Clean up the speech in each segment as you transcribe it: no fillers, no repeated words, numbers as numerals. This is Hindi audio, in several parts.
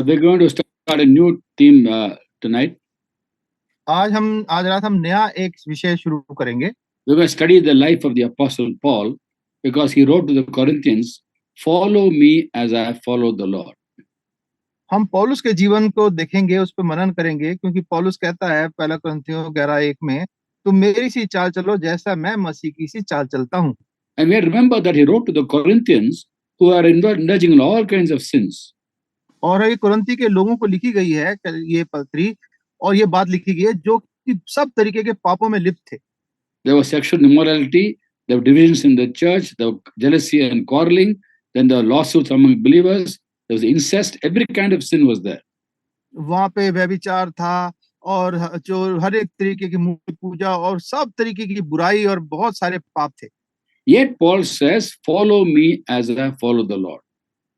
We're going to start a new theme tonight. आज रात हम नया एक विषय शुरू करेंगे। We're going to study the life of the Apostle Paul because he wrote to the Corinthians, "Follow me as I follow the Lord." हम पौलुस के जीवन को देखेंगे, उस पर मनन करेंगे, क्योंकि पौलुस कहता है पहला कुरिन्थियों 11:1 में, तुम मेरी सी चाल चलो जैसा मैं मसीह की सी चाल चलता हूँ। And we remember that he wrote to the Corinthians who are indulging in all kinds of sins. और ये कुरिन्थी के लोगों को लिखी गई है ये पत्री, और ये बात लिखी गई है जो कि सब तरीके के पापों में लिप्त थे। There was sexual immorality, there were divisions in the church, there was jealousy and quarreling, then there were lawsuits among believers, there was incest, every kind of sin was there. वहां पे व्यभिचार था और जो हर एक तरीके की मूर्ति पूजा और सब तरीके की बुराई और बहुत सारे पाप थे। Yet Paul says, "Follow me as I follow the Lord."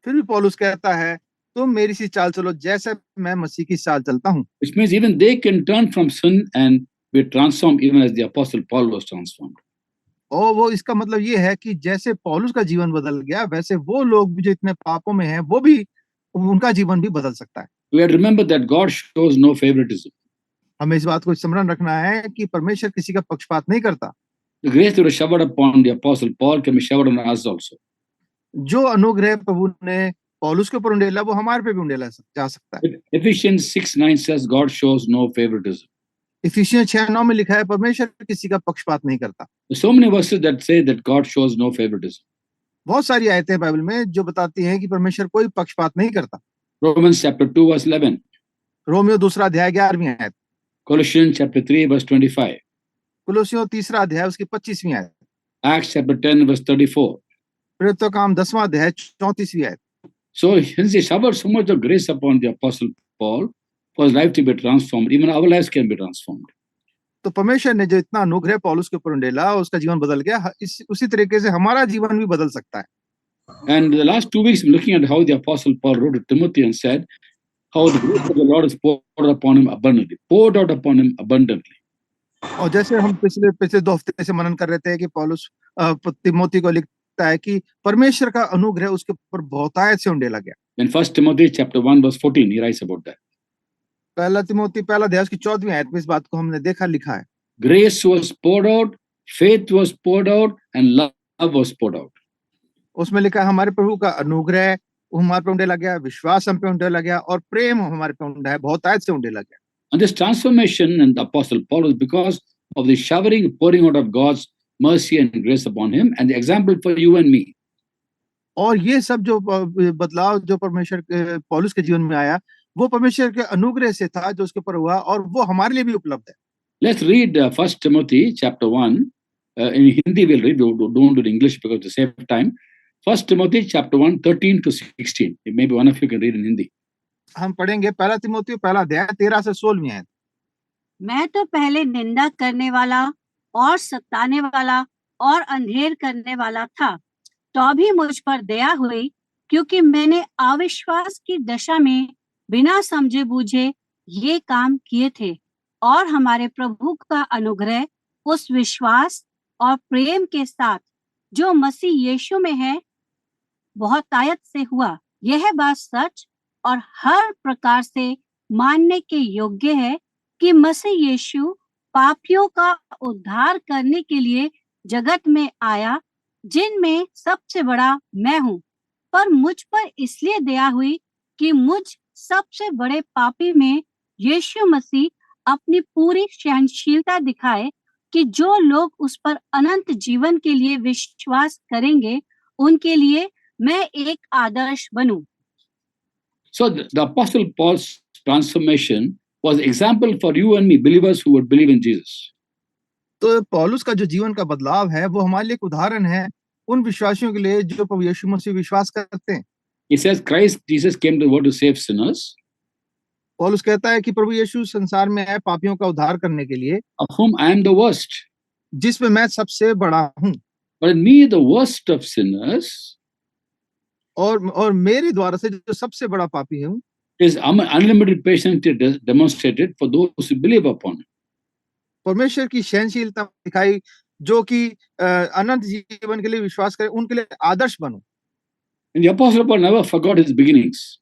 फिर भी पौलुस कहता है तुम मेरी सी चाल चलो जैसे मैं मसीह की चाल चलता हूँ। Which means even they can turn from sin and be transformed even as the Apostle Paul was transformed. और वो इसका मतलब ये है कि जैसे पौलुस का जीवन बदल गया, वैसे वो लोग भी जो इतने पापों में हैं, वो भी उनका जीवन भी बदल सकता है। We have to remember that God shows no favoritism. हमें इस बात को स्मरण रखना है कि परमेश्वर किसी का पक्षपात नहीं करता। The grace that was showered upon the Apostle Paul can be showered on us also. जो अनुग्रह प्रभु ने पौलुस के ऊपर उंडेला, वो हमारे पे भी उंडेला जा सकता है। Ephesians 6:9 says God shows no favoritism. इफिसियों 6:9 में लिखा है परमेश्वर किसी का पक्षपात नहीं करता। There's so many verses that say that God shows no favoritism. बहुत सारी आयतें बाइबल में जो बताती हैं कि परमेश्वर कोई पक्षपात नहीं करता। Romans chapter 2 verse 11. रोमियो 2 अध्याय 11वीं आयत। Colossians chapter 3 verse 25. कुलोसियों 3 अध्याय उसकी 25वीं आयत। Acts chapter 10 verse 34. प्रेरितों का काम 10वां अध्याय 34वीं आयत। So since he showered so much of grace upon the Apostle Paul for his life to be transformed, even our lives can be transformed. तो परमेश्वर ने जो इतना अनुग्रह पौलुस के ऊपर उंडेला, उसका जीवन बदल गया। उसी तरीके से हमारा जीवन भी बदल सकता है। And the last 2 weeks, I'm looking at how the Apostle Paul wrote to Timothy and said, how the grace of the Lord is poured upon him abundantly, poured out upon him abundantly. और जैसे हम पिछले 2 हफ्ते से मनन कर रहे थे कि पौलुस तिमोथी को लिखता है कि परमेश्वर का अनुग्रह उसके ऊपर बहुतायत से उंडेला गया। In 1 Timothy chapter 1 verse 14, he writes about that. पहला तिमोथी पहला अध्याय की 14वीं आयत में इस बात को हमने देखा, लिखा है। Grace was poured out, faith was poured out, and love was poured out. उसमें लिखा है हमारे प्रभु का अनुग्रह हमारे पे उंडेला गया, विश्वास हम पे उंडेला गया और प्रेम हमारे पे उंडा है, बहुतायत से उंडेला गया। And this transformation in the Apostle Paul was because of the showering, pouring out of God's mercy and grace upon him, and the example for you and me. और ये सब जो बदलाव जो परमेश्वर पौलुस के जीवन में आया, वो परमेश्वर के अनुग्रह से था जो उसके ऊपर हुआ, और वो हमारे लिए भी उपलब्ध है। Let's read 1 Timothy chapter 1. In Hindi we'll read, don't do it in English because to save time. 1 Timothy chapter 1, 13 to 16. Maybe one of you can read in Hindi. हम पढ़ेंगे पहला तिमोथी पहला अध्याय 13 से 16वीं आयत। मैं तो पहले निंदा करने वाला और सताने वाला और अंधेर करने वाला था, तो भी मुझ पर दया हुई, क्योंकि मैंने अविश्वास की दशा में बिना समझे बूझे ये काम किए थे, और हमारे प्रभु का अनुग्रह उस विश्वास और प्रेम के साथ जो मसीह यीशु में है बहुतायत से हुआ। यह बात सच और हर प्रकार से मानने के योग्य है कि मसीह यीशु पापियों का उद्धार करने के लिए जगत में आया, जिनमें सबसे बड़ा मैं हूँ। पर मुझ पर इसलिए दया हुई कि मुझ सबसे बड़े पापी में यीशु मसीह अपनी पूरी सहनशीलता दिखाए, कि जो लोग उस पर अनंत जीवन के लिए विश्वास करेंगे, उनके लिए मैं एक आदर्श बनूं। So the Apostle Paul's transformation was example for you and me, believers who would believe in Jesus. तो पौलुस का जो जीवन का बदलाव है, वो हमारे लिए एक उदाहरण है उन विश्वासियों के लिए जो प्रभु यीशु मसीह विश्वास करते हैं। He says Christ Jesus came to the world to save sinners. पौलुस कहता है कि प्रभु यीशु संसार में आए पापियों का उद्धार करने के लिए, of whom I am the worst. जिसमें मैं सबसे बड़ा हूँ। But in me, the worst of sinners, और मेरे द्वारा से जो सबसे बड़ा पापी हूँ, is unlimited patience demonstrated for those who believe upon him. परमेश्वर की सहनशीलता दिखाई जो कि अनंत जीवन के लिए विश्वास करें, उनके लिए आदर्श बनो। And the Apostle Paul never forgot his beginnings.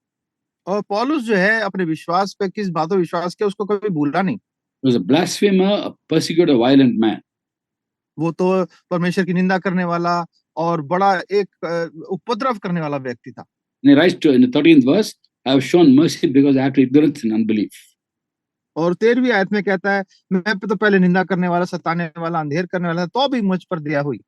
और पौलुस जो है अपने विश्वास पे किस बातों विश्वास किया उसको कभी भूला नहीं। He was a blasphemer, a persecutor, a violent man. वो तो परमेश्वर की निंदा करने वाला और बड़ा एक उपद्रव करने वाला व्यक्ति था। And he writes in the 13th verse, I have shown mercy because I had ignorance and unbelief. और 13वीं आयत में कहता है, मैं तो पहले निंदा करने वाला, सताने वाला, अंधेर करने वाला, तो भी मुझ पर दया हुई।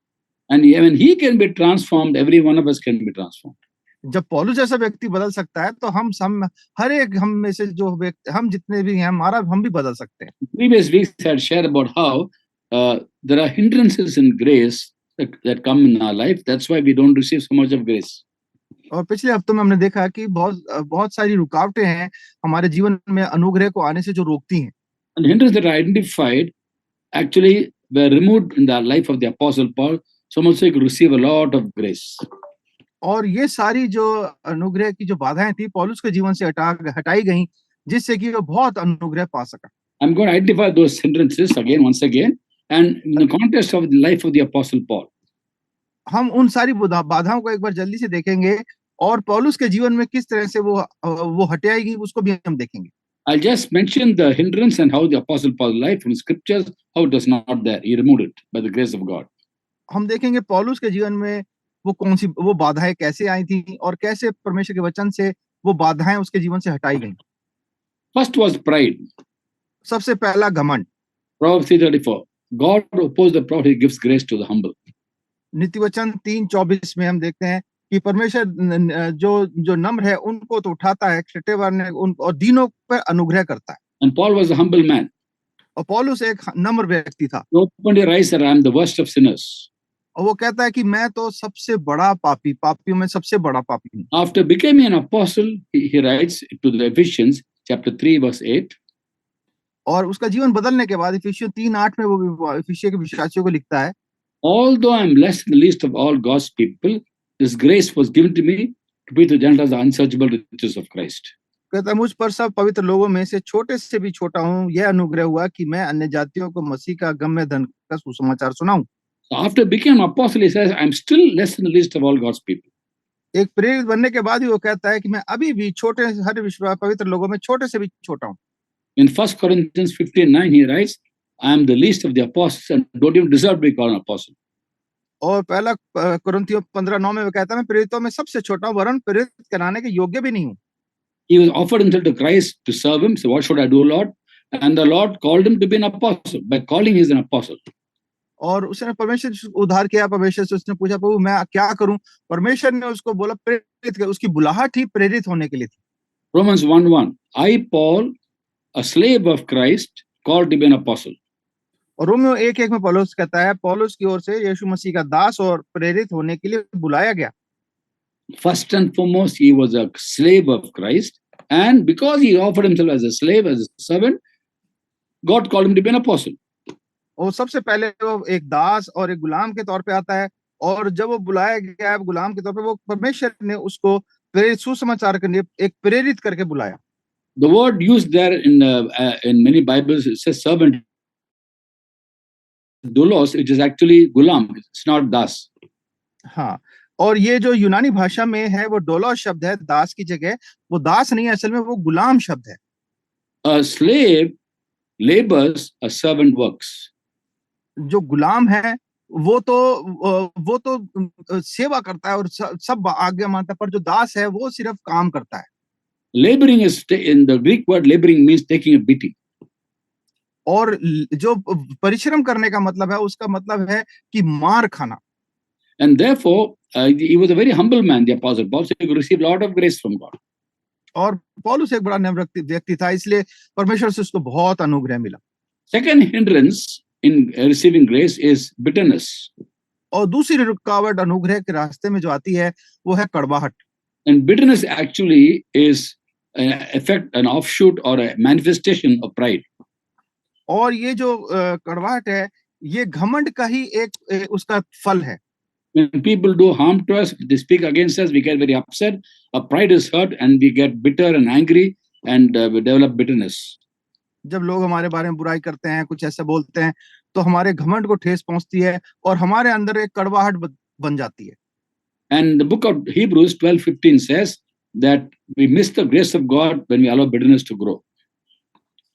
And when he can be transformed, every one of us can be transformed. जब पौलुस जैसा व्यक्ति बदल सकता है, तो हम हर एक हम में से जो व्यक्ति, हम जितने भी हैं, हम भी बदल सकते हैं। Previous weeks I had shared about how there are hindrances in grace that come in our life. That's why we don't receive so much of grace. और पिछले हफ्तों में हमने देखा कि बहुत सारी रुकावटें हैं हमारे जीवन में अनुग्रह को आने से जो रोकती हैं। And the hindrances that are identified actually were removed in the life of the Apostle Paul, so much so he could receive a lot of grace. और ये सारी जो अनुग्रह की जो बाधाएं थी पौलुस के जीवन से हटाई गई, जिससे कि वो बहुत अनुग्रह पा सका। I'm going to identify those hindrances once again, and in the context of the life of the Apostle Paul. हम उन सारी बाधाओं को एक बार जल्दी से देखेंगे और पौलुस के जीवन में किस तरह से वो हटाई गई उसको भी हम देखेंगे। I'll just mention the hindrance and how the Apostle Paul's life from scriptures, how it was not there. He removed it by the grace of God. हम देखेंगे पौलुस के जीवन में वो बाधाएं कैसे आई थी और कैसे परमेश्वर के वचन से वो बाधाएं उसके जीवन से हटाई गई। First was pride. सबसे पहला घमंड। Proverbs 3:34. God opposes the proud, he gives grace to the humble. नीति वचन 3:24 में हम देखते हैं कि परमेश्वर जो नम्र है उनको तो उठाता है, छठेवार और दीनों पर अनुग्रह करता है। And Paul was a humble man. और पौलुस एक नम्र व्यक्ति था। He opened his eyes that I am the worst of sinners. और वो कहता है कि मैं तो सबसे बड़ा पापियों में सबसे बड़ा पापी हूँ। After becoming an apostle, he writes to the Ephesians, chapter 3, verse 8. और उसका जीवन बदलने के बाद इफिसियों 3:8 में वो इफिसियों के विश्वासियों को लिखता है, Although I am less than the least of all God's people, this grace was given to me to be to Gentiles the unsearchable riches of Christ. कहता है मुझ पर सब पवित्र लोगों में से छोटे से भी छोटा हूँ, यह अनुग्रह हुआ कि मैं अन्य जातियों को मसीह का गम्य धन का सुसमाचार सुनाऊं। So after becoming an apostle, he says, I am still less than the least of all God's people. एक प्रेरित बनने के बाद ही वो कहता है कि मैं अभी भी हर विश्वास पवित्र लोगों में छोटे से भी छोटा हूँ। In 1 Corinthians 15:9, he writes, I am the least of the apostles and don't even deserve to be called an apostle. और पहला कुरिन्थियों 15:9 में वो कहता है मैं प्रेरितों में सबसे छोटा हूँ, वरन प्रेरित कहलाने के योग्य भी नहीं हूँ। He was offered himself to Christ to serve him. So what should I do, Lord? And the Lord called him to be an apostle. By calling, he is an apostle. और उसने परमेश्वर से उद्धार किया, परमेश्वर से उसने पूछा प्रभु मैं क्या करूं, परमेश्वर ने उसको बोला प्रेरित कर, उसकी बुलाहट ही प्रेरित होने के लिए थी। Romans 1:1. I, Paul, a slave of Christ, called to be an apostle. और रोमियो 1:1 में पौलुस कहता है पौलुस की ओर से यीशु मसीह का दास और प्रेरित होने के लिए बुलाया गया। First and foremost, he was a slave of Christ. And because he offered himself as a slave, as a servant, God called him to be an apostle. और सबसे पहले वो एक दास और एक गुलाम के तौर पे आता है, और जब वो बुलाया गया गुलाम के तौर पे, वो परमेश्वर ने उसको प्रेरित सुसमाचार करने एक प्रेरित करके बुलाया। The word used there in many Bibles, it says servant. Doulos, which is actually gulam. It's not das. हाँ, और ये जो यूनानी भाषा में है वो डोलोस शब्द है, दास की जगह। वो दास नहीं है, असल में वो गुलाम शब्द है। A slave labors, a servant works. जो गुलाम है वो तो सेवा करता है और सब आज्ञा मानता है, पर जो दास है वो सिर्फ काम करता है। Laboring is, in the Greek word, laboring means taking a beating. और जो परिश्रम करने का मतलब है, उसका मतलब है कि मार खाना। And therefore, he was a very humble man, the Apostle Paul, so he could receive a lot of grace from God. और पौलुस एक बड़ा नम्र व्यक्ति था, इसलिए परमेश्वर से उसको बहुत अनुग्रह मिला। Second hindrance in receiving grace is bitterness. और दूसरी रुकावट अनुग्रह के रास्ते में जो आती है वो है कड़वाहट। And bitterness actually is an effect, an offshoot or a manifestation of pride. और ये जो कड़वाहट है, ये घमंड का ही एक उसका फल है। When people do harm to us, they speak against us, we get very upset. Our pride is hurt and we get bitter and angry and we develop bitterness. जब लोग हमारे बारे में बुराई करते हैं, कुछ ऐसा बोलते हैं, तो हमारे घमंड को ठेस पहुंचती है और हमारे अंदर एक कड़वाहट बन जाती है। And the book of Hebrews 12:15 says, that we miss the grace of God when we allow bitterness to grow.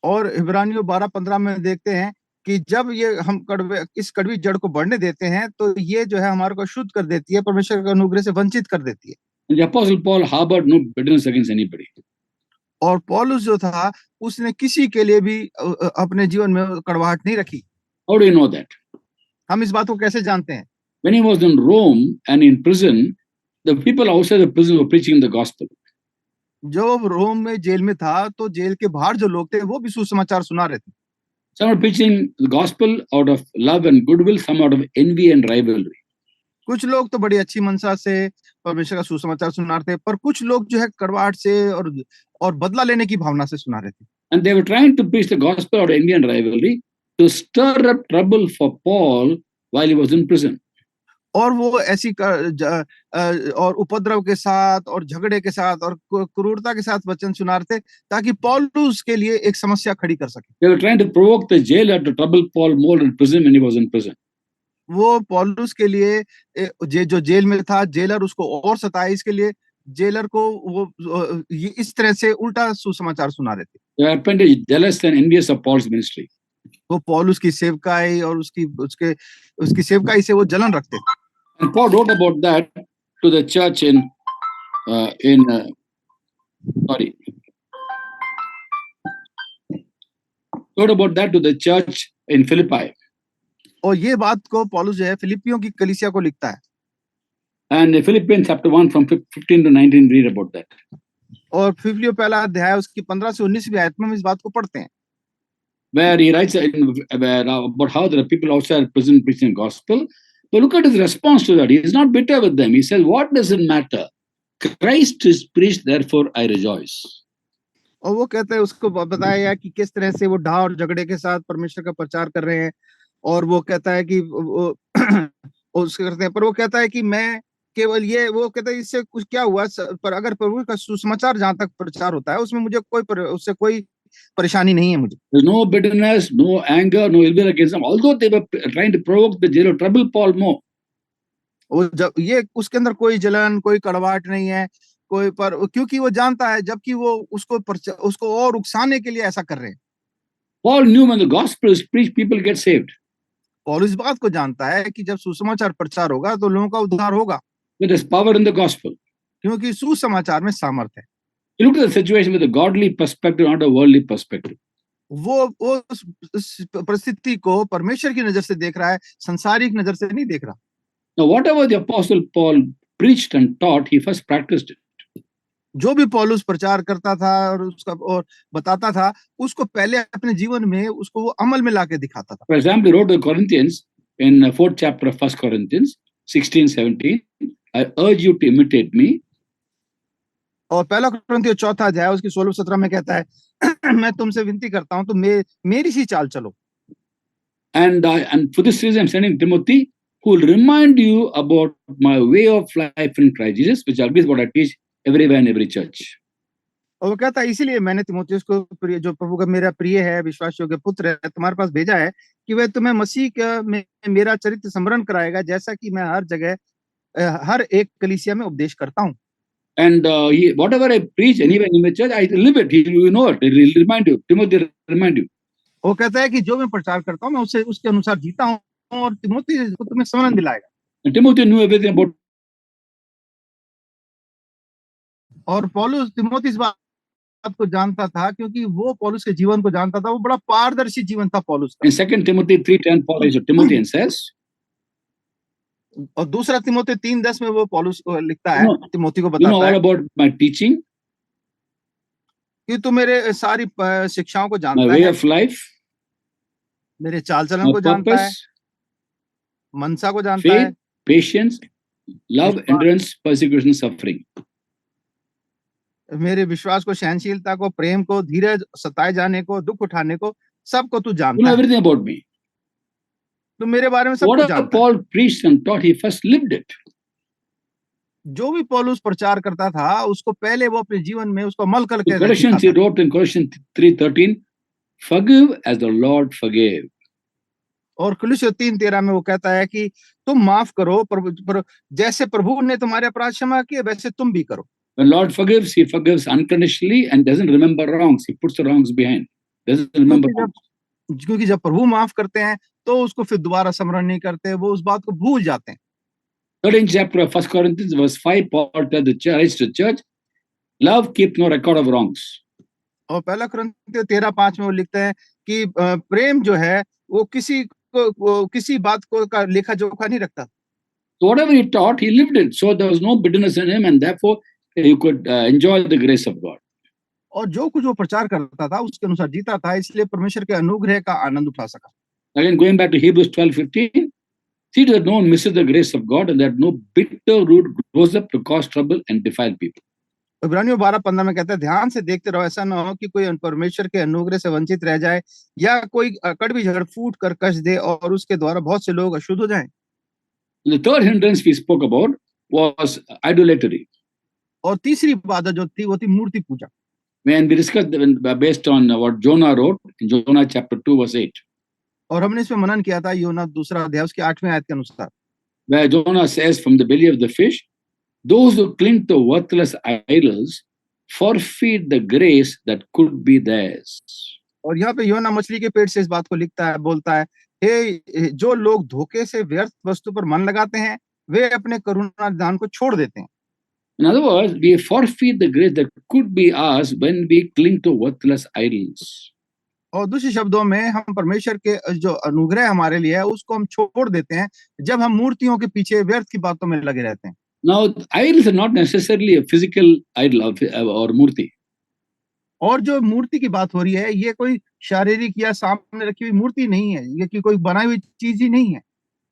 और इब्रानियों 12:15 में देखते हैं कि जब ये हम इस कड़वी जड़ को बढ़ने देते हैं तो ये जो है हमारे को शुद्ध कर देती है, परमेश्वर के अनुग्रह से वंचित कर देती है। And the Apostle Paul harbored no bitterness against anybody. और पौलुस जो था उसने किसी के लिए भी अपने जीवन में कड़वाहट नहीं रखी। How do you know that? हम इस बात को कैसे जानते हैं? When he was in Rome and in prison, the people outside the prison were preaching the gospel. जब रोम में जेल में था तो जेल के बाहर जो लोग थे वो भी सुसमाचार सुना रहे थे। Some are preaching the gospel out of love and goodwill, some out of envy and rivalry. कुछ लोग तो बड़ी अच्छी मनसा से परमेश्वर का सुसमाचार सुना रहे थे, पर कुछ लोग जो है कड़वाहट से और बदला लेने की भावना से सुना रहे थे। And they were trying to preach the gospel out of envy and rivalry to stir up trouble for Paul while he was in prison. और वो ऐसी और उपद्रव के साथ और झगड़े के साथ और क्रूरता के साथ वचन सुना रहे थे ताकि पौलुस के लिए एक समस्या खड़ी कर सके। They were trying to provoke the jailer to trouble Paul more in prison when he was in prison. वो पौलुस के लिए जो जेल में था, जेलर उसको और सताए, इसके लिए जेलर को वो इस तरह से उल्टा सुसमाचार सुना रहे थे। They were apparently jealous and envious of Paul's ministry. वो पौलुस की सेवकाई और उसकी सेवकाई से वो जलन रखते थे। And Paul wrote about that to the church wrote about that to the church in Philippi. और ये बात को पौलुस जो है फिलिपियों की कलीसिया को लिखता है। And Philippians chapter 1 from 15 to 19 read about that. और फिलिपियों पहला अध्याय उसकी 15 से 19वीं आयत में हम इस बात को पढ़ते हैं। Where he writes about how there are people outside prison preaching the gospel. But look at his response to that. He is not bitter with them. He says, what does it matter? Christ is preached, therefore I rejoice. और वो कहते हैं, उसको बताया कि किस तरह से वो ढा और झगड़े के साथ परमेश्वर का प्रचार कर रहे हैं। और वो कहता है कि उसके करते हैं, पर वो कहता है कि मैं केवल ये, वो कहता है इससे कुछ क्या हुआ, पर अगर प्रभु का सुसमाचार जहां तक प्रचार होता है उसमें मुझे उससे कोई परेशानी नहीं है मुझे। There's no bitterness, no anger, no ill will against them. Although they were trying to provoke the jailer, trouble Paul more. वो जब ये उसके अंदर कोई जलन, कोई कड़वाहट नहीं है, कोई, पर क्योंकि वो जानता है जबकि वो उसको और उकसाने के लिए ऐसा कर रहे हैं। Paul knew when the gospel is preached, people get saved. पौलुस इस बात को जानता है कि जब सुसमाचार प्रचार होगा तो लोगों का उद्धार होगा। There is power in the gospel. क्योंकि सुसमाचार में सामर्थ्य है। You look at the situation with a godly perspective, not a worldly perspective. वो परिस्थिति को परमेश्वर की नजर से देख रहा है, संसारिक नजर से नहीं देख रहा। Now, whatever the apostle Paul preached and taught, he first practiced it. जो भी पौलुस प्रचार करता था और बताता था, उसको पहले अपने जीवन में उसको वो अमल में लाके दिखाता था। For example, he wrote to the Corinthians in the 4th chapter of 1 Corinthians 16-17, I urge you to imitate me. और पहला कुरिन्थियों 4 अध्याय उसकी 16-17 में कहता है, मैं तुमसे विनती करता हूं तो मेरी सी चाल चलो। And for this reason, I'm sending Timothy, who will remind you about my way of life in Christ Jesus, which is what I teach everywhere in every church. और वो कहता है, इसीलिए मैंने तीमुथियुस को, जो प्रभु का मेरा प्रिय है, विश्वास योग्य पुत्र है, तुम्हारे पास भेजा है कि वह तुम्हें मसीह में मेरा चरित्र स्मरण कराएगा, जैसा कि मैं हर जगह हर एक कलीसिया में उपदेश करता हूं। And whatever I preach anywhere in the church, I live it. You know it. It will remind you. Timothy will remind you. वो कहता है कि जो मैं प्रचार करता हूं मैं उसके अनुसार जीता हूं और तीमुथी को तुम्हें स्मरण दिलाएगा। And Timothy knew everything about. और पौलुस तीमुथी इस बात को जानता था क्योंकि वो पौलुस के जीवन को जानता था। वो बड़ा पारदर्शी जीवन था पौलुस का। In 2 Timothy 3:10, Paul writes to Timothy and says, और दूसरा तीमुथी 3:10 में वो पौलुस लिखता है, तीमुथी को बताता है, you know all about my teaching, कि तू मेरे सारी शिक्षाओं को जानता my है, way of life, मेरे चाल चलन my को जानता है, purpose, मनसा को जानता है, faith, patience, love, endurance, persecution, suffering. मेरे विश्वास को, सहनशीलता को, प्रेम को, धीरज, सताए जाने को, दुख उठाने को, सबको तू You जानता know है। everything about me. तो मेरे बारे में सब कुछ Whatever जानता है। Paul preached and taught, he first lived it. जो भी पौलुस प्रचार करता था उसको पहले वो अपने जीवन में उसको अमल करके In Colossians, he wrote in Colossians 3:13, forgive as the Lord forgave. और कुलुस्सियों 3:13 में वो कहता है कि तुम माफ करो, जैसे प्रभु ने तुम्हारे अपराध क्षमा किए वैसे तुम भी करो। When Lord forgives, he forgives unconditionally and doesn't remember wrongs. He puts the wrongs behind. Doesn't remember क्योंकि wrongs. क्योंकि जब प्रभु माफ करते हैं तो उसको फिर दोबारा स्मरण नहीं करते, वो उस बात को भूल जाते हैं। 13th chapter of 1 Corinthians, verse 5, Paul tells the church, love keeps no record of wrongs. और पहला कुरिन्थियों 13:5 में वो लिखते हैं कि प्रेम जो है वो किसी बात को का लेखा जोखा नहीं रखता। So whatever he taught, he lived it. So there was no bitterness in him, and therefore you could enjoy the grace of God. और जो कुछ वो प्रचार करता था उसके अनुसार जीता था, इसलिए परमेश्वर के अनुग्रह का आनंद उठा सका। Again, going back to Hebrews 12:15, see that no one misses the grace of God and that no bitter root grows up to cause trouble and defile people. इब्रानियों 12:15 में कहता है, ध्यान से देखते रहो, ऐसा ना हो कि कोई परमेश्वर के अनुग्रह से वंचित रह जाए या कोई कड़वी जड़ फूट कर कष्ट दे और उसके द्वारा बहुत से लोग अशुद्ध हो जाएं। The third hindrance we spoke about was idolatry. और तीसरी बाधा जो थी वो थी मूर्ति पूजा। When we discussed based on what Jonah wrote in Jonah chapter 2 verse 8, और हमने इसमें मनन किया था योना 2 अध्याय उसके 8वें आयत के अनुसार, where Jonah says from the belly of the fish, those who cling to worthless idols forfeit the grace that could be theirs. और यहाँ पे योना मछली के पेट से इस बात को लिखता है, बोलता है, हे जो लोग धोखे से व्यर्थ वस्तु पर मन लगाते हैं वे अपने करुणा दान को छोड़ देते हैं। In other words, we forfeit the grace that could be ours when we cling to worthless idols. और दूसरे शब्दों में हम परमेश्वर के जो अनुग्रह हमारे लिए है उसको हम छोड़ देते हैं जब हम मूर्तियों के पीछे व्यर्थ की बातों में लगे रहते हैं। Now, idols are not necessarily a physical idol or murti. और जो मूर्ति की बात हो रही है ये कोई शारीरिक या सामने रखी हुई मूर्ति नहीं है, ये कि कोई बनाई हुई चीज ही नहीं है।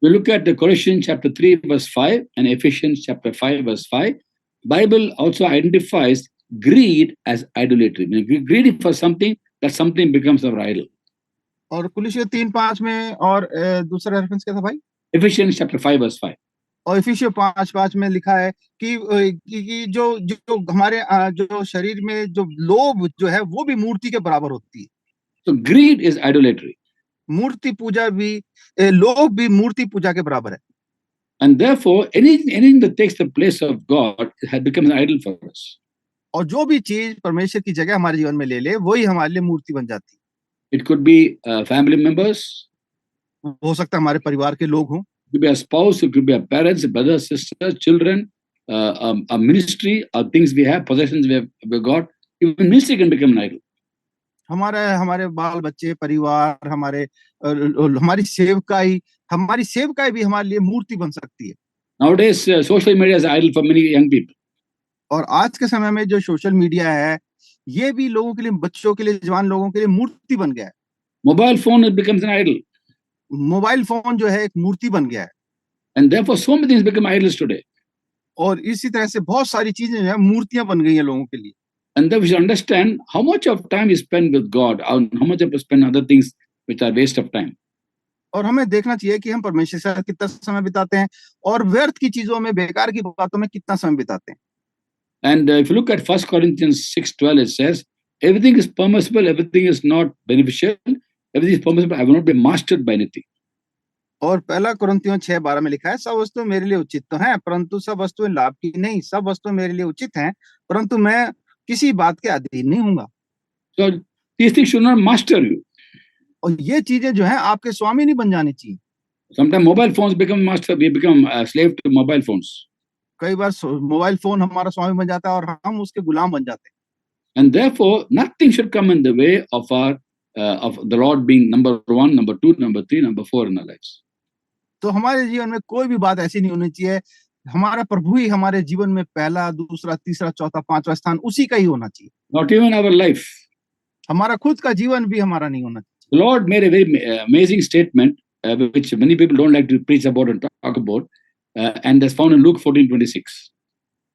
We look at the Colossians chapter 3 verse 5 and Ephesians chapter 5 verse 5. Bible also identifies greed as idolatry. When we greedy for something, that something becomes our idol. और कुलिसियों 3:5 में और दूसरा रेफरेंस क्या था भाई? Ephesians chapter 5 verse 5. और इफिसियों 5:5 में लिखा है कि जो हमारे जो शरीर में जो लोभ जो है वो भी मूर्ति के बराबर होती है। So greed is idolatry. मूर्ति पूजा भी लोभ भी मूर्ति पूजा के बराबर है। And therefore, anything that takes the place of God has become an idol for us. और जो भी चीज परमेश्वर की जगह हमारे जीवन में ले ले वही हमारे लिए मूर्ति बन जाती है। It could be family members, हो सकता है हमारे परिवार के लोग हों, it could be a spouse, it could be our parents, brothers, sisters, children, a ministry, or things we have, possessions we got. Even ministry can become an idol. हमारे बाल बच्चे, परिवार, हमारी सेवकाई भी हमारे लिए मूर्ति बन सकती है। Nowadays, social media is an idol for many young people. और आज के समय में जो सोशल मीडिया है ये भी लोगों के लिए, बच्चों के लिए, जवान लोगों के लिए मूर्ति बन गया है। Mobile phone it becomes an idol. Mobile phone जो है एक मूर्ति बन गया है। And therefore, so many things become idols today. और इसी तरह से बहुत सारी चीजें जो है मूर्तियां बन गई हैं लोगों के लिए। And then we should understand how much of time we spend with God and how much of we spend other things which are waste of time. और हमें देखना चाहिए कि हम परमेश्वर के साथ कितना समय बिताते हैं और व्यर्थ की चीजों में, बेकार की बातों में कितना समय बिताते हैं। And if you look at 1 Corinthians 6:12, it says, everything is permissible, everything is not beneficial, everything is permissible, I will not be mastered by anything. और पहला कुरिन्थियों 6:12 में लिखा है, सब वस्तु मेरे लिए उचित तो हैं परंतु सब वस्तुएं लाभ की नहीं, सब वस्तुएं मेरे लिए उचित हैं परंतु मैं किसी बात के अधीन नहीं हूंगा। So these things should not master you. और ये चीजें जो है आपके स्वामी नहीं बन जानी चाहिए। Sometimes mobile phones become master, we become a slave to mobile phones. कई बार मोबाइल फोन हमारा स्वामी बन जाता है और हम उसके गुलाम बन जाते हैं। And therefore, nothing should come in the way of our of the Lord being number 1, number 2, number 3, number 4 in our lives. तो हमारे जीवन में कोई भी बात ऐसी नहीं होनी चाहिए, हमारा प्रभु ही हमारे जीवन में पहला, दूसरा, तीसरा, चौथा, पांचवा स्थान उसी का ही होना चाहिए। Not even our life. हमारा खुद का जीवन भी हमारा नहीं होना चाहिए। The Lord made a very amazing statement which many people don't like to preach about and talk about, and that's found in Luke 14:26.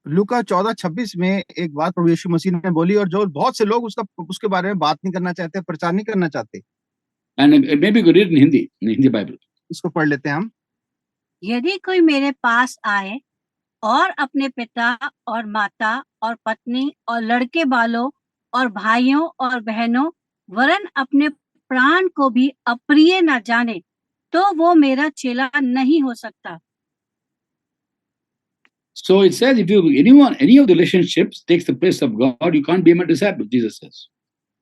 लूका 14:26 में एक बात प्रभु यीशु मसीह ने बोली और जो बहुत से लोग उसके बारे में बात नहीं करना चाहते, प्रचार नहीं करना चाहते। And maybe you could read in Hindi Bible. इसको पढ़ लेते हैं हम। यदि कोई मेरे पास आए और अपने पिता और माता और पत्नी और लड़के बालों और भाइयों और बहनों वरन अपने प्राण को भी अप्रिय न जाने तो वो मेरा चेला नहीं हो सकता। So it says if you any of the relationships takes the place of God, you can't be my disciple, Jesus says.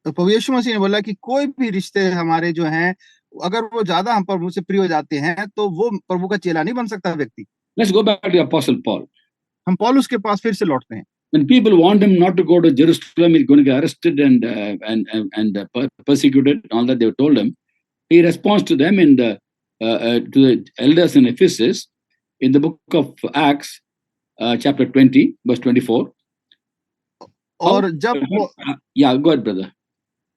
तो प्रभु यीशु मसीह ने बोला कि कोई भी रिश्ते हमारे जो हैं, अगर वो ज्यादा हम प्रभु से प्रिय हो जाते हैं तो वो प्रभु का चेला नहीं बन सकता व्यक्ति। Let's go back to the Apostle Paul. हम पौलुस के पास फिर से लौटते हैं। When people want him not to go to Jerusalem, he's going to get arrested and persecuted, all that they told him. He responds to them in the to the elders in Ephesus in the book of Acts, chapter 20, verse 24. और जब वो Yeah, go ahead, brother.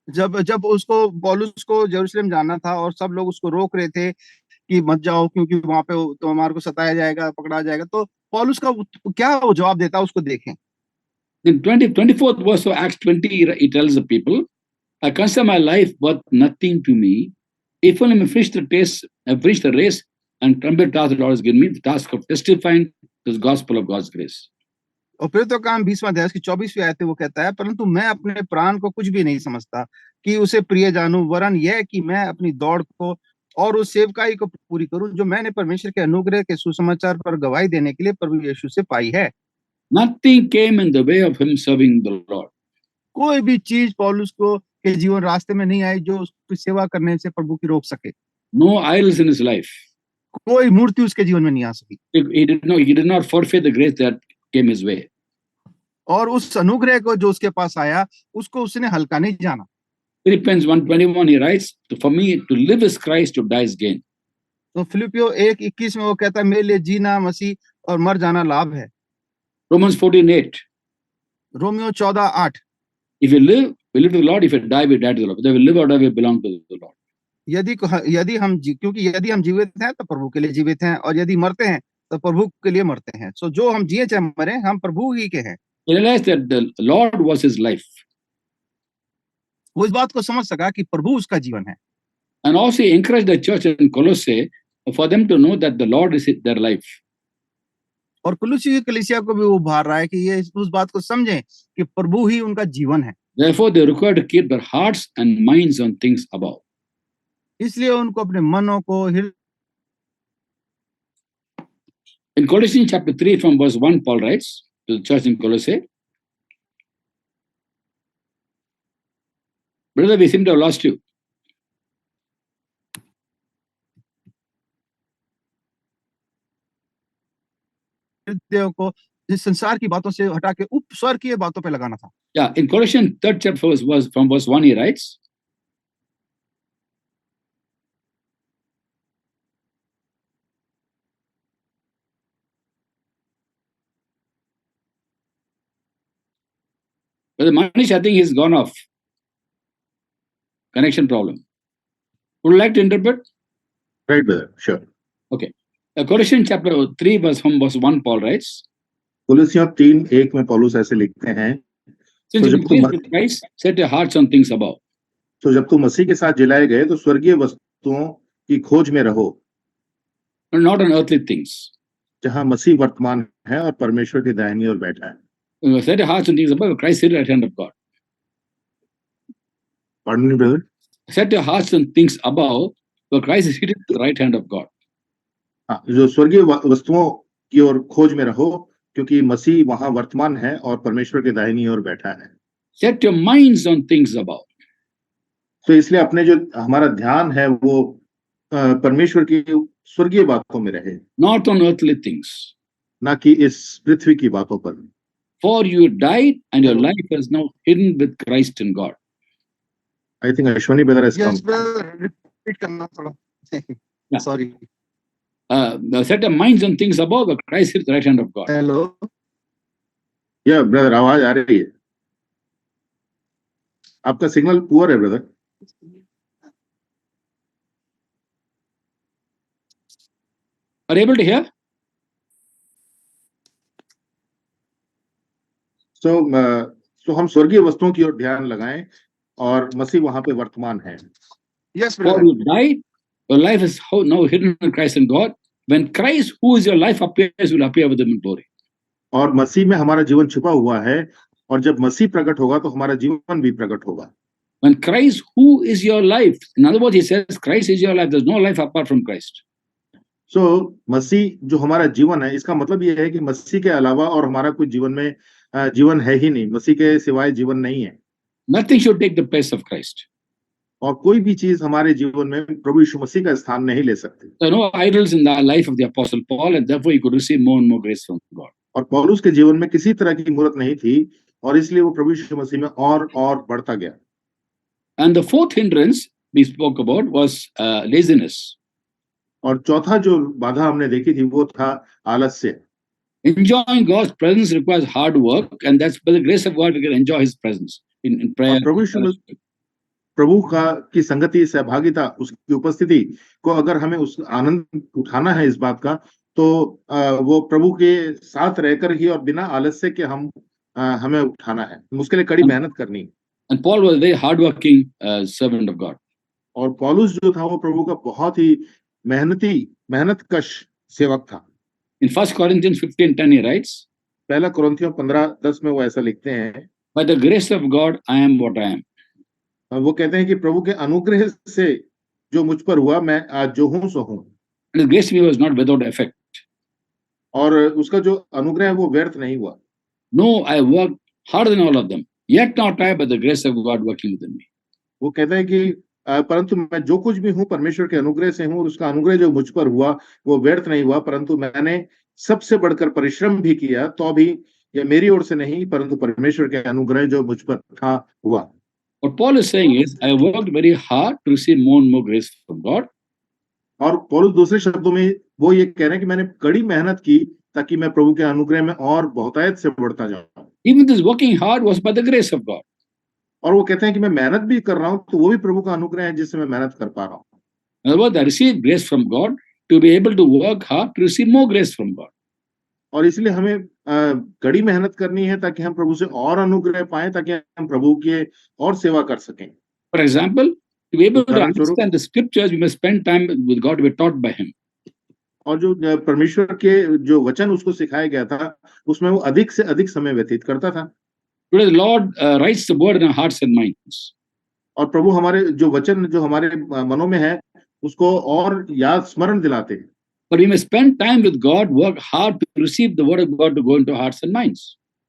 जब उसको पौलुस को यरूशलेम जाना था और सब लोग उसको रोक रहे थे कि मत जाओ क्योंकि वहां पे तो हमारे को सताया जाएगा, पकड़ा जाएगा, तो पौलुस का क्या वो जवाब देता है उसको देखें। In 24th verse of Acts 20, he tells the people, I consider my life worth nothing to me. If only I finish the race and trumpet task the Lord has given me, the task of testifying this gospel of God's grace. और फिर तो काम 20वां अध्याय की 24वीं आयत में वो कहता है, परंतु मैं अपने प्राण को कुछ भी नहीं समझता कि उसे प्रिय जानूं, वरन यह कि मैं अपनी दौड़ को और उस सेवकाई को पूरी करूं जो मैंने परमेश्वर के अनुग्रह के सुसमाचार पर गवाही देने के लिए प्रभु यीशु से पाई है। Nothing came in the way of him serving the Lord. कोई भी चीज पौलुस को के जीवन रास्ते में नहीं आई जो उसकी सेवा करने से प्रभु की रोक सके। No idols in his life. कोई मूर्ति उसके जीवन में नहीं आ सकी। He did not forfeit the grace that came his way. और उस अनुग्रह को जो उसके पास आया उसको उसने हल्का नहीं जाना। Philippians 1:21 he writes, for me to live is Christ, to die is gain. तो फिलिपियो 1:21 में वो कहता है मेरे लिए जीना मसीह और मर जाना लाभ है। Romans 14:8. Romeo 14:8 If you live, we live to the Lord. If you die, we die to the Lord. Whether we live or die, we belong to the Lord. क्योंकि यदि हम जीवित हैं तो प्रभु के लिए जीवित हैं और यदि मरते हैं तो प्रभु के लिए मरते हैं। सो जो हम जिए चाहे मरे हम प्रभु ही के हैं। He realized that the Lord was his life. वो इस बात को समझ सका कि प्रभु उसका जीवन है। And also he encouraged the church in Colossae for them to know that the Lord is their life. और कुलुसी की कलीसिया को भी वो उभार रहा है कि ये उस बात को समझें कि प्रभु ही उनका जीवन है। Therefore they require to keep their hearts and minds on things above. इसलिए उनको अपने मनों को In Colossians chapter 3 from verse 1, Paul writes to the church in Colossae, brother, we seem to have lost you. को इस संसार की बातों से हटा के स्वर्गीय बातों पे लगाना था। Yeah, in Colossians 3rd chapter from verse 1 he writes, Brother Manish, I think he's gone off. Connection problem. Would you like to interpret? Right, brother. Sure. Okay. Colossians chapter 3 verse 1 Paul writes, कुलुसियों 3:1 में पौलुस ऐसे लिखते हैं, since you pleased with Christ, set your hearts on things above. तो जब तुम मसीह के साथ जिलाए गए तो स्वर्गीय वस्तुओं की खोज में रहो, not on earthly things. जहां मसीह वर्तमान है और परमेश्वर की दाहिनी ओर बैठा है। Set your hearts on things above, Christ is at the right hand of God. Pardon me, brother. Set your hearts on things above, for Christ is seated at the right hand of God. हाँ, जो स्वर्गीय वस्तुओं की ओर खोज में रहो क्योंकि मसीह वहां वर्तमान है और परमेश्वर के दाहिनी ओर बैठा है। Set your minds on things above. तो इसलिए अपने जो हमारा ध्यान है वो परमेश्वर की स्वर्गीय बातों में रहे, not on earthly things. ना कि इस पृथ्वी की बातों पर। For you died and your life is now hidden with Christ in God. I think Ashwani brother has come. Yes, brother, repeat करना थोड़ा। Yeah. Sorry. Set your minds on things above, but Christ is at the right hand of God. Hello. या ब्रदर आवाज आ रही है? आपका सिग्नल पुअर है brother. Are you able to hear? So हम स्वर्गीय वस्तुओं की ओर ध्यान लगाएं और मसीह वहां पे वर्तमान है। Yes, For brother. you died, your life is now hidden in Christ in God. When Christ, who is your life, appears, will appear with him in glory. और मसीह में हमारा जीवन छुपा हुआ है और जब मसीह प्रकट होगा तो हमारा जीवन भी प्रकट होगा। When Christ, who is your life, in other words, he says, Christ is your life. There's no life apart from Christ. सो मसीह जो हमारा जीवन है, इसका मतलब ये है कि मसीह के अलावा और हमारा कोई जीवन में जीवन है ही नहीं, मसीह के सिवाय जीवन नहीं है। Nothing should take the place of Christ. और कोई भी चीज हमारे जीवन में प्रभु यीशु मसीह का स्थान नहीं ले सकती। There are no idols in the life of the Apostle Paul, and therefore he could receive more and more grace from God. और पौलुस के जीवन में किसी तरह की मूर्त नहीं थी, और इसलिए वो प्रभु यीशु मसीह में और बढ़ता गया। And the fourth hindrance we spoke about was laziness. और चौथा जो बाधा हमने देखी थी वो था आलस्य। Enjoying God's presence requires hard work, and that's by the grace of God we can enjoy His presence in prayer. प्रभु की संगति, सहभागिता, उसकी उपस्थिति को अगर हमें उस आनंद उठाना है इस बात का, तो वो प्रभु के साथ रहकर ही और बिना आलस्य के हमें उठाना है, उसके लिए कड़ी मेहनत करनी है। And Paul was a very hardworking servant of God. और पौलुस जो था वो प्रभु का बहुत ही मेहनतकश सेवक था। In 1 Corinthians 15:10 he writes, पहला कुरिन्थियों 15:10 में वो ऐसा लिखते हैं, by the grace of God I am what I am. वो कहते हैं कि प्रभु के अनुग्रह से जो मुझ पर हुआ, मैं आज जो हूं सो हूं। And His grace to me was not without effect. और उसका जो अनुग्रह है वो व्यर्थ नहीं हुआ। No, I worked harder than all of them, yet not I, but the grace of God working within me. वो कहता है कि परंतु मैं जो कुछ भी हूं परमेश्वर के अनुग्रह से हूं, और उसका अनुग्रह जो मुझ पर हुआ वो व्यर्थ नहीं हुआ, परंतु मैंने सबसे बढ़कर परिश्रम भी किया, तो भी यह मेरी ओर से नहीं परंतु परमेश्वर के अनुग्रह जो मुझ पर था हुआ। What Paul is saying is, I worked very hard to receive more and more grace from God. और पौलुस दूसरे शब्दों में वो ये कह रहे हैं कि मैंने कड़ी मेहनत की ताकि मैं प्रभु के अनुग्रह में और बहुतायत से बढ़ता जाऊं। Even this working hard was by the grace of God. और वो कहते हैं कि मैं मेहनत भी कर रहा हूं तो वो भी प्रभु का अनुग्रह है जिससे मैं मेहनत कर पा रहा हूं। In other words, I received grace from God to be able to work hard to receive more grace from God. और इसलिए हमें कड़ी मेहनत करनी है ताकि हम प्रभु से और अनुग्रह पाएं, ताकि हम प्रभु के और सेवा कर सकें। For example, to be able to understand the scriptures, we must spend time with God to be taught by Him. और जो परमेश्वर के जो वचन उसको सिखाया गया था, उसमें वो अधिक से अधिक समय व्यतीत करता था। Today the Lord writes the word in our hearts and minds. और प्रभु हमारे जो वचन जो हमारे मनों में है उसको और याद स्मरण दिलाते हैं। But we must spend time with God, work hard to receive the word of God to go into our hearts and minds.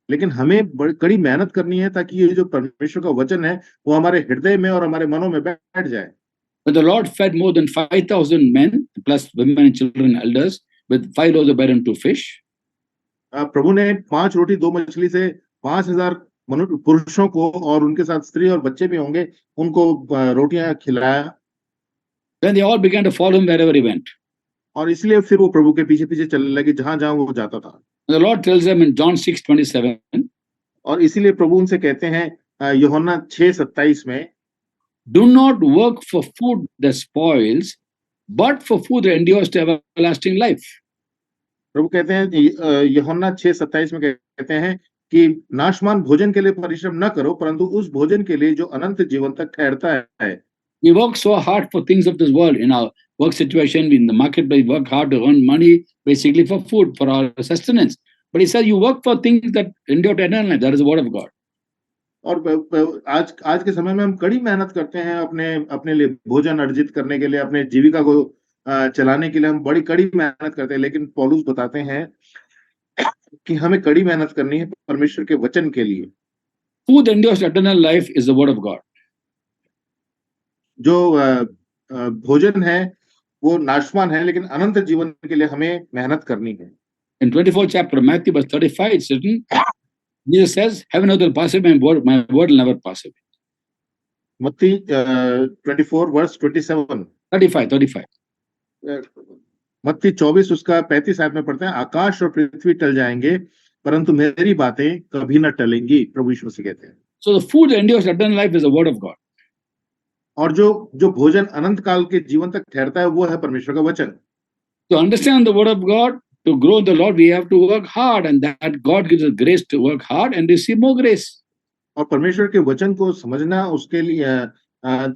लेकिन हमें कड़ी मेहनत करनी है ताकि ये जो परमेश्वर का वचन है वो हमारे हृदय में और हमारे मनों में बैठ जाए। But the Lord fed more than 5,000 men plus women and children and elders with 5 loaves of bread and 2 fish. प्रभु ने 5 रोटी 2 मछली से 5,000 पुरुषों को और उनके साथ स्त्री और बच्चे भी होंगे, उनको रोटियां खिलाया। Then they all began to follow him wherever he went. और इसलिए फिर वो प्रभु के पीछे पीछे चलने लगे जहां जहां वो जाता था। The Lord tells them in John 6:27. और इसीलिए प्रभु उनसे कहते हैं यूहन्ना 6:27 में, do not work for food that spoils, but for food that endures to everlasting life. प्रभु कहते हैं यूहन्ना 6:27 में कहते हैं कि नाशवान भोजन के लिए परिश्रम न करो, परंतु उस भोजन के लिए जो अनंत जीवन तक ठहरता है। We work so hard for things of this world in our work situation, in the marketplace, we work hard to earn money, basically for food, for our sustenance. But he says you work for things that endure to eternal life. That is the word of God. और आज के समय में हम कड़ी मेहनत करते हैं अपने लिए भोजन अर्जित करने के लिए, अपने जीविका को चलाने के लिए हम बड़ी कड़ी मेहनत करते हैं। लेकिन पौलुस बताते हैं कि हमें कड़ी मेहनत करनी है परमेश्वर के वचन के लिए। Food that endures to eternal life is the word of God. जो भोजन है वो नाशवान है, लेकिन अनंत जीवन के लिए हमें मेहनत करनी है। In 24th chapter of Matthew, verse 35, it's written, Jesus says, heaven and earth will pass away, my word will never pass away. मत्ती 24 verse 27 35. मत्ती 24 उसका 35 आयत में पढ़ते हैं, आकाश और पृथ्वी टल जाएंगे परंतु मेरी बातें कभी न टलेंगी, प्रभु यीशु मसीह कहते हैं। So the food that endures eternal life is the word of God. और जो भोजन अनंत काल के जीवन तक ठहरता है वो है परमेश्वर का वचन। To understand the word of God, to grow in the Lord, we have to work hard, and that God gives us grace to work hard and receive more grace. और परमेश्वर के वचन को समझना, उसके लिए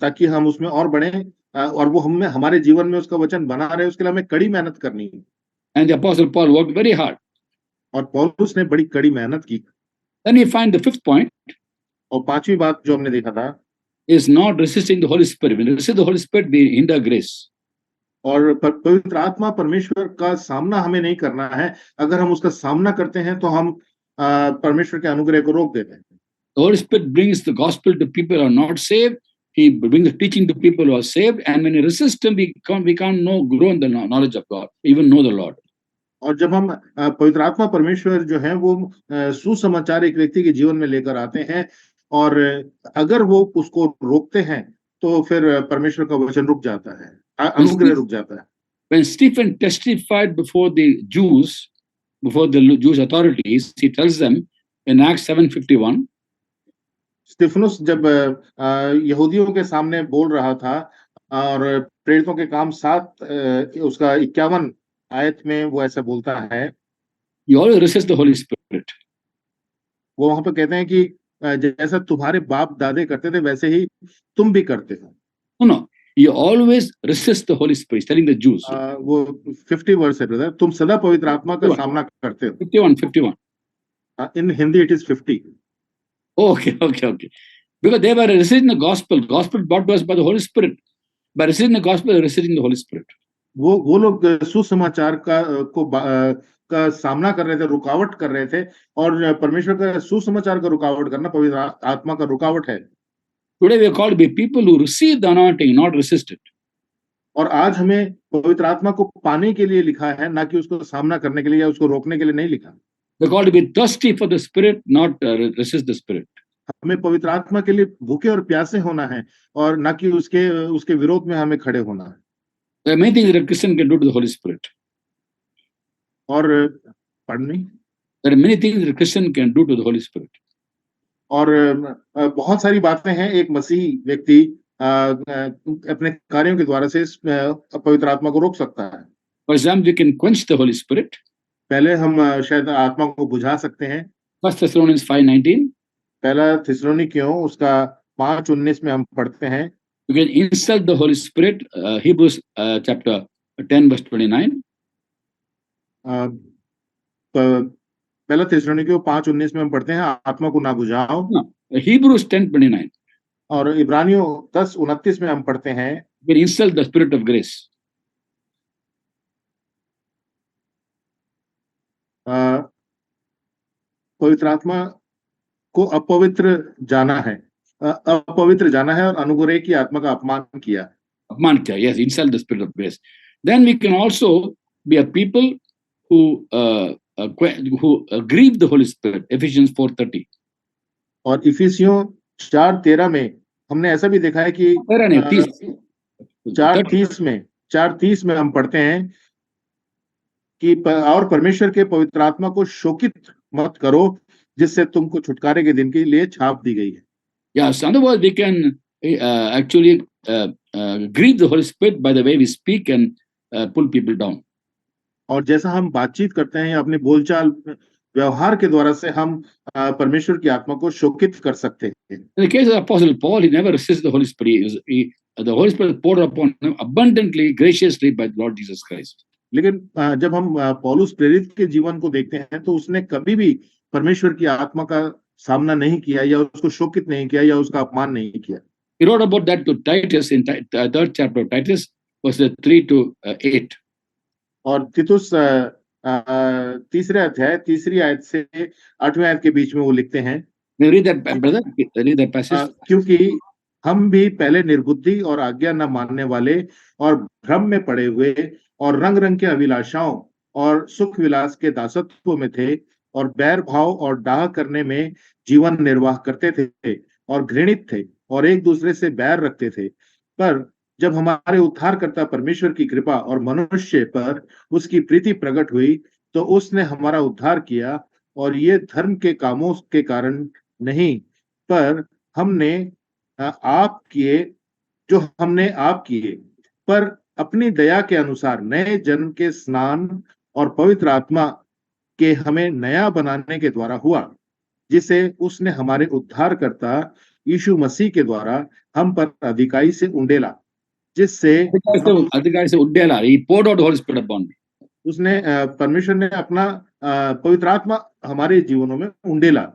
ताकि हम उसमें और बढ़ें और वो हमारे जीवन में उसका वचन बना रहे, उसके लिए हमें कड़ी मेहनत करनी है। And the Apostle Paul worked very hard. और पौलुस ने बड़ी कड़ी मेहनत की। Then we find the fifth point. और पांचवी बात जो हमने देखा था, is not resisting the Holy Spirit. When you resist the Holy Spirit, we hinder grace. और पवित्र आत्मा परमेश्वर का सामना हमें नहीं करना है। अगर हम उसका सामना करते हैं तो हम परमेश्वर के अनुग्रह को रोक देते हैं। The Holy Spirit brings the gospel to people who are not saved. He brings the teaching to people who are saved. And when you resist him, we can't grow in the knowledge of God, even know the Lord. और जब हम पवित्र आत्मा परमेश्वर जो है वो सुसमाचार एक व्यक्ति के जीवन में लेकर आते हैं, और अगर वो उसको रोकते हैं तो फिर परमेश्वर का वचन रुक जाता है, अनुग्रह रुक जाता है। When Stephen testified before the Jews, before the Jewish authorities, he tells them in Acts 7:51, स्तिफनुस जब यहूदियों के सामने बोल रहा था, और प्रेरितों के काम 7 उसका 51 आयत में वो ऐसा बोलता है, you always resist the Holy Spirit. वो वहां पे कहते हैं कि जैसा तुम्हारे बाप दादे करते थे वैसे ही तुम भी करते हो। No, you always resist the Holy Spirit. He's telling the Jews. वो 50 वर्स है ब्रदर, तुम सदा पवित्र आत्मा का सामना करते हो। 51. In Hindi it is 50। Okay. Because they were resisting the gospel. Gospel brought to us by the Holy Spirit. By resisting the gospel, they're resisting the Holy Spirit. वो लोग सुसमाचार का सामना कर रहे थे, रुकावट कर रहे थे, और परमेश्वर का सुसमाचार का रुकावट करना पवित्र आत्मा का रुकावट है। Today we are called to be people who receive the anointing, not resist it. और आज हमें पवित्र आत्मा को पाने के लिए लिखा है, ना कि उसको सामना करने के लिए या उसको रोकने के लिए नहीं लिखा। We're called to be thirsty for the Spirit, not resist the Spirit. हमें पवित्र आत्मा के लिए भूखे और प्यासे होना है, और ना कि उसके विरोध में हमें खड़े होना है। There are many things that a Christian can do to the Holy Spirit. और pardon me? There are many things that a Christian can do to the Holy Spirit. और बहुत सारी बातें हैं एक मसीही व्यक्ति अपने कार्यों के द्वारा से पवित्र आत्मा को रोक सकता है। For example, we can quench the Holy Spirit. पहले हम शायद आत्मा को बुझा सकते हैं। 1 Thessalonians 5:19. पहला थिस्सलुनीकियों उसका 5:19 में हम पढ़ते हैं। You can insult the Holy Spirit. Hebrews chapter 10 verse 29. पहला थिस्सलुनीकियों 5:19 में हम पढ़ते हैं, आत्मा को ना बुझाओ। Hebrews 10:29. और इब्रानियों 10:29 में हम पढ़ते हैं, You can insult the Spirit of grace. पवित्र आत्मा को अपवित्र जाना है और अनुग्रह की आत्मा का अपमान किया। Yes, insult the Spirit of grace. Then we can also be a people who grieve the Holy Spirit. Ephesians 4:30. और इफिसियों 4:13 में हमने ऐसा भी देखा है कि 4:30 में हम पढ़ते हैं कि और परमेश्वर के पवित्र आत्मा को शोकित मत करो, जिससे तुमको छुटकारे के दिन के लिए छाप दी गई है। Yes, in other words, we can actually grieve the Holy Spirit by the way we speak and pull people down. और जैसा हम बातचीत करते हैं, अपने बोलचाल व्यवहार के द्वारा से हम परमेश्वर की आत्मा को शोकित कर सकते हैं। In the case of Apostle Paul, he never resisted the Holy Spirit. The Holy Spirit poured upon him abundantly, graciously by the Lord Jesus Christ. लेकिन जब हम पौलुस प्रेरित के जीवन को देखते हैं तो उसने कभी भी परमेश्वर की आत्मा का सामना नहीं किया, या उसको शोकित नहीं किया, या उसका अपमान नहीं किया। He wrote about that to Titus in third chapter of Titus, verses 3-8. और तीतुस तीसरे अध्याय 3री आयत से 8वीं आयत के बीच में वो लिखते हैं। Read that, brother. Read that passage. क्योंकि हम भी पहले निर्बुद्धि और आज्ञा न मानने वाले और भ्रम में पड़े हुए और रंग रंग के अभिलाषाओं और सुख विलास के दासत्व में थे, और बैर भाव और डाह करने में जीवन निर्वाह करते थे, और घृणित थे, और एक दूसरे से बैर रखते थे। पर जब हमारे उद्धारकर्ता परमेश्वर की कृपा और मनुष्य पर उसकी प्रीति प्रकट हुई, तो उसने हमारा उद्धार किया, और ये धर्म के कामों के कारण नहीं, पर हमने आप किए, पर अपनी दया के अनुसार नए जन्म के स्नान और पवित्र आत्मा के हमें नया बनाने के द्वारा हुआ, जिसे उसने हमारे उद्धारकर्ता यीशु मसीह के द्वारा हम पर अधिकाई से उंडेला, जिससे He poured out the Holy Spirit upon me. उसने परमेश्वर ने अपना पवित्र आत्मा हमारे जीवनों में उंडेला,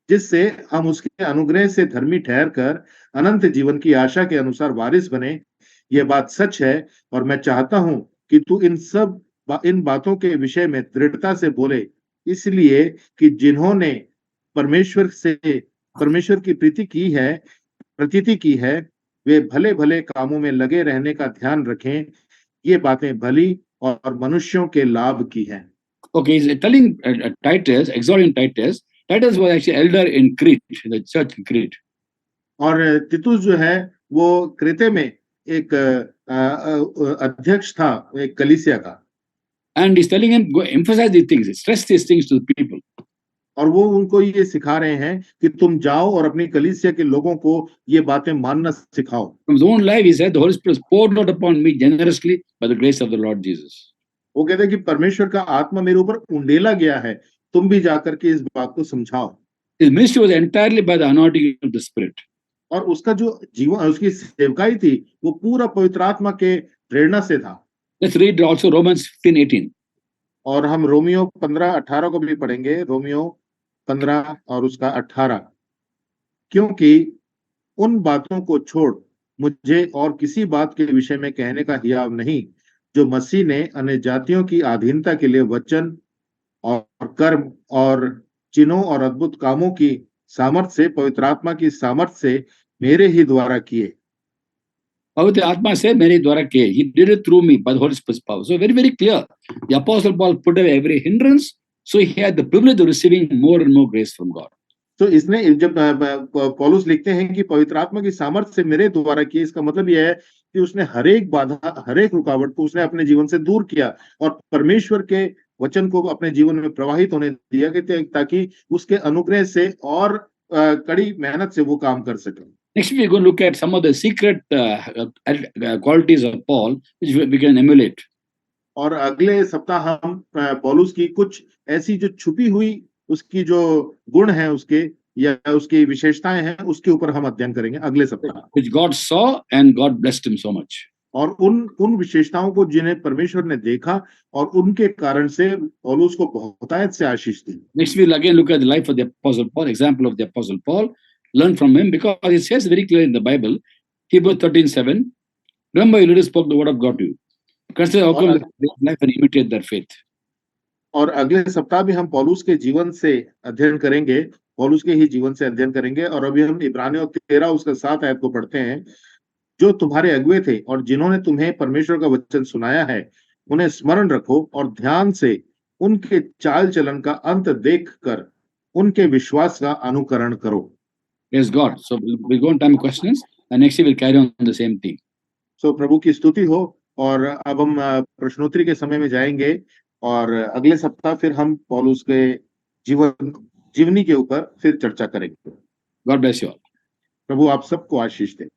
जिससे हम उसके अनुग्रह से धर्मी ठहर कर अनंत जीवन की आशा के अनुसार वारिस बने। ये बात सच है और मैं चाहता हूं कि तू इन बातों के विषय में दृढ़ता से बोले, इसलिए कि जिन्होंने परमेश्वर की प्रतीति की है, वे भले भले कामों में लगे रहने का ध्यान रखें। ये बातें भली और मनुष्यों के लाभ की हैं। Okay, he's telling Titus, exhorting Titus. Titus was actually elder in Crete, in the church in Crete. और तितुस जो है वो क्रेते में एक अध्यक्ष था एक कलीसिया का। And he's telling him, go emphasize these things, stress these things to the people. और वो उनको ये सिखा रहे हैं कि तुम जाओ और अपनी कलीसिया के लोगों को ये बातें मानना सिखाओ। From his own life, he said, the Holy Spirit is poured out upon me generously by the grace of the Lord Jesus. वो कहते हैं कि परमेश्वर का आत्मा मेरे ऊपर उंडेला गया है, तुम भी जाकर के इस बात को समझाओ। His ministry was entirely by the anointing of the Spirit. और उसका जो जीवन, उसकी सेवकाई थी, वो पूरा पवित्र आत्मा के प्रेरणा से था। Let's read also Romans 15:18. और हम रोमियो 15:18 को भी पढ़ेंगे। रोमियो 15 और उसका 18। क्योंकि उन बातों को छोड़ मुझे और किसी बात के विषय में कहने का हियाव नहीं, जो मसीह ने अन्य जातियों की अधीनता के लिए वचन और कर्म और चिन्हों और अद्भुत कामों की सामर्थ से, पवित्र आत्मा की सामर्थ से मेरे ही द्वारा किए। पवित्र आत्मा से मेरे द्वारा किए. He did it through me by the Holy Spirit's power. So very, very clear. The Apostle Paul put away every hindrance, so he had the privilege of receiving more and more grace from God. तो इसने जब पौलुस लिखते हैं कि पवित्र आत्मा की सामर्थ से मेरे द्वारा किए, इसका मतलब यह है कि उसने हर एक बाधा, हर एक रुकावट को उसने अपने जीवन से दूर किया और परमेश्वर के वचन को अपने जीवन में प्रवाहित होने दिया ताकि उसके अनुग्रह से और कड़ी मेहनत से वो काम कर सके। Next we're going to look at some of the secret qualities of Paul, which we can emulate. और अगले सप्ताह हम पौलुस की कुछ ऐसी जो छुपी हुई उसकी जो गुण है उसके या उसकी विशेषताएं हैं, उसके ऊपर हम अध्ययन करेंगे अगले सप्ताह। Which God saw and God blessed him so much. और उन विशेषताओं को जिन्हें परमेश्वर ने देखा और उनके कारण से पौलुस को बहुतायत से आशीष दी। Next we'll again look at the life of the Apostle Paul, example of the Apostle Paul, learn from him, because it says very clearly in the Bible, Hebrews 13:7, remember you already spoke the word of God to you. Consider how come their life and imitate their faith. और अगले सप्ताह भी हम पौलुस के जीवन से अध्ययन करेंगे, पौलुस के ही जीवन से अध्ययन करेंगे। और अभी हम इब्रानियों 13 उसका 7 आयत को पढ़ते हैं। जो तुम्हारे अगुवे थे और जिन्होंने तुम्हें परमेश्वर का वचन सुनाया है, उन्हें स्मरण रखो और ध्यान से उनके चाल चलन का अंत देखकर उनके विश्वास का अनुकरण करो। Praise God. So we'll go on time questions, and next week we'll carry on the same thing. So प्रभु की स्तुति हो। और अब हम प्रश्नोत्तरी के समय में जाएंगे और अगले सप्ताह फिर हम पौलुस के जीवनी के ऊपर फिर चर्चा करेंगे। God bless you all. प्रभु आप सबको आशीष दे।